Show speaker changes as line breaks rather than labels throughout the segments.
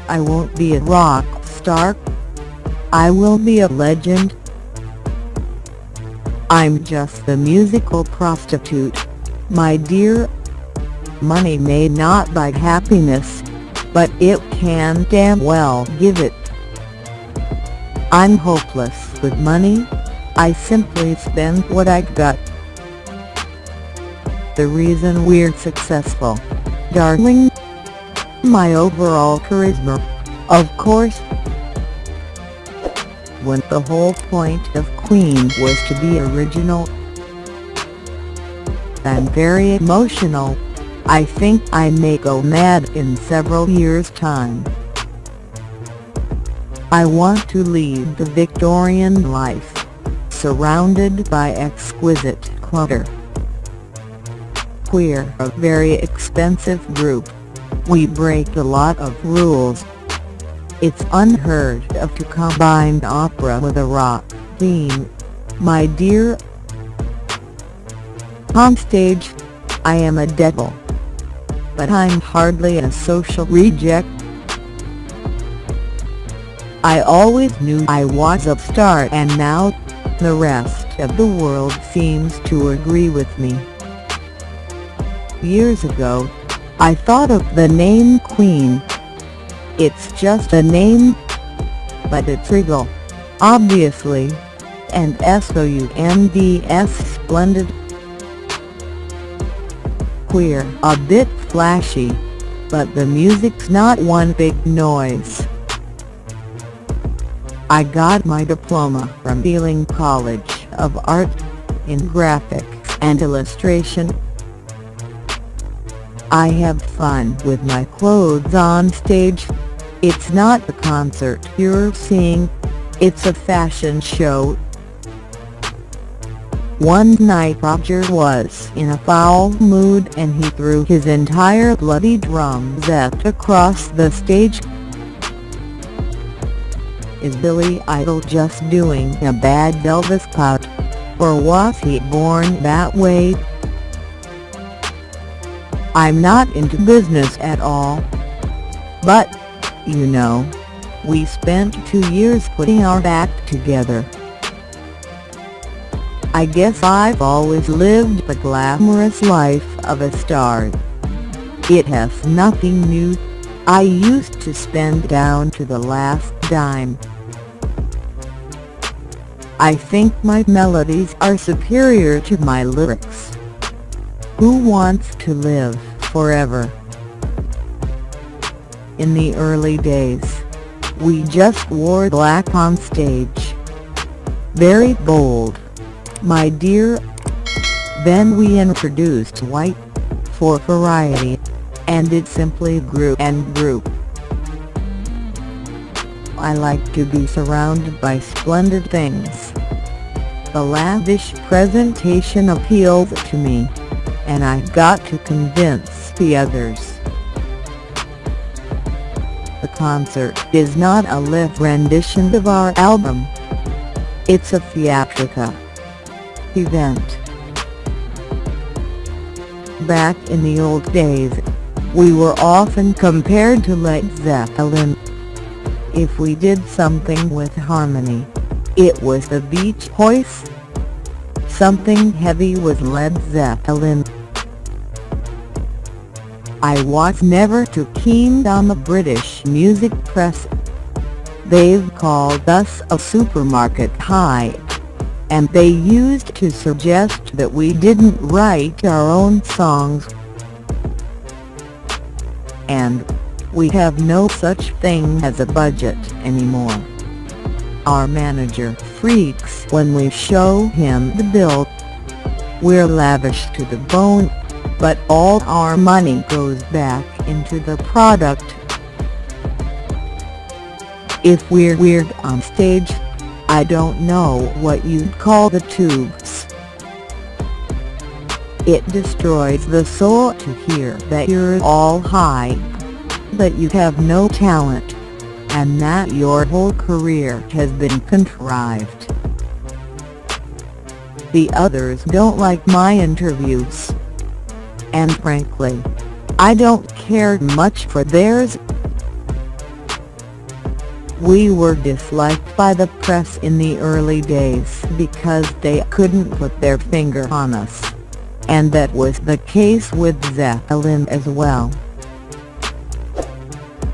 I won't be a rock star. I will be a legend. I'm just a musical prostitute, my dear. Money may not buy happiness, but it can damn well give it. I'm hopeless with money. I simply spend what I got. The reason we're successful, darling? My overall charisma, of course. When the whole point of Queen was to be original. I'm very emotional. I think I may go mad in several years' time. I want to lead the Victorian life, surrounded by exquisite clutter. We're a very expensive group. We break a lot of rules. It's unheard of to combine opera with a rock theme, my dear. On stage, I am a devil. But I'm hardly a social reject. I always knew I was a star, and now the rest of the world seems to agree with me. Years ago, I thought of the name Queen. It's just a name, but it's regal, obviously, and sounds splendid. We're a bit flashy, but the music's not one big noise. I got my diploma from Ealing College of Art, in graphics and illustration. I have fun with my clothes on stage. It's not a concert you're seeing, it's a fashion show. One night Roger was in a foul mood and he threw his entire bloody drum set across the stage. Is Billy Idol just doing a bad Elvis cut, or was he born that way? I'm not into business at all. But, you know, we spent 2 years putting our act together. I guess I've always lived the glamorous life of a star. It has nothing new. I used to spend down to the last dime. I think my melodies are superior to my lyrics. Who wants to live forever? In the early days, we just wore black on stage. Very bold, my dear. Then we introduced white, for variety, and it simply grew and grew. I like to be surrounded by splendid things. The lavish presentation appeals to me, and I've got to convince the others. The concert is not a live rendition of our album. It's a theatrical event. Back in the old days, we were often compared to Led Zeppelin. If we did something with harmony, it was the Beach Boys. Something heavy was Led Zeppelin. I was never too keen on the British music press. They've called us a supermarket hype, and they used to suggest that we didn't write our own songs. And we have no such thing as a budget anymore. Our manager freaks when we show him the bill. We're lavish to the bone, but all our money goes back into the product. If we're weird on stage, I don't know what you'd call the tubes. It destroys the soul to hear that you're all hype, but you have no talent, and that your whole career has been contrived. The others don't like my interviews. And frankly, I don't care much for theirs. We were disliked by the press in the early days because they couldn't put their finger on us. And that was the case with Zeppelin as well.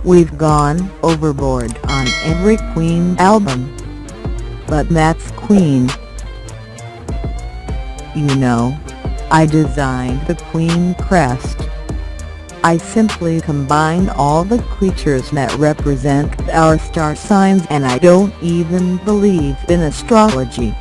We've gone overboard on every Queen album. But that's Queen. You know, I designed the Queen crest. I simply combine all the creatures that represent our star signs, and I don't even believe in astrology.